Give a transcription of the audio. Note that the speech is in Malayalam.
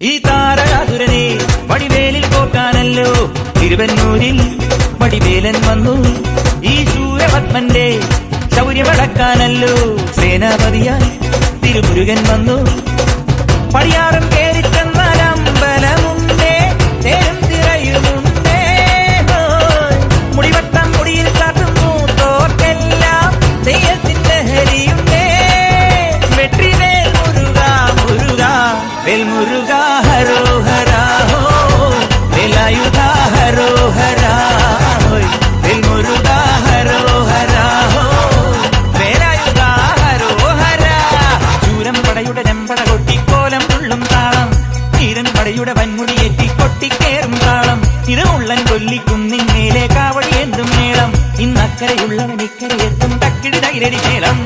ഈ താരകാസുരനെ വടിവേലിൽ പോക്കാനല്ലോ തിരുവന്നൂരിൽ വടിവേലൻ വന്നു. ഈ സൂര്യപത്മന്റെ ശൗര്യമടക്കാനല്ലോ സേനാപതിയായി തിരുമുരുകൻ വന്നു. പടിയാറും കേറിച്ചെന്നാൽ അമ്പലമുണ്ടേ, തേരും തിരയുമുണ്ടേ, മുടിവട്ടം മുടിയിൽ കാട്ടുന്നു തോക്കെല്ലാം തെയ്യത്തിന്റെ ഹരിയുണ്ടേ. വെട്രിവേൽ മുരുക മുരുക വേൽമുരുക ഹരോഹരാ, വേലായുധ ഹരോഹരാ, വേൽമുരുക ഹരോഹരാ, വേലായുധ ഹരോഹരാ. ചൂരം പടയുടെ ചെമ്പട കൊട്ടിക്കോലം തുള്ളും താളം, തീരൻ പടയുടെ വൻമുടിയേറ്റി കൊട്ടിക്കേറും താളം. ഇത് ഉള്ളൻ കൊല്ലിക്കുന്നിൻ മേലെ കാവടി എന്തും മേളം, ഇന്നക്കരയുള്ളവൻ ഇക്കരയെത്തും തക്കിടി തൈരടി മേളം.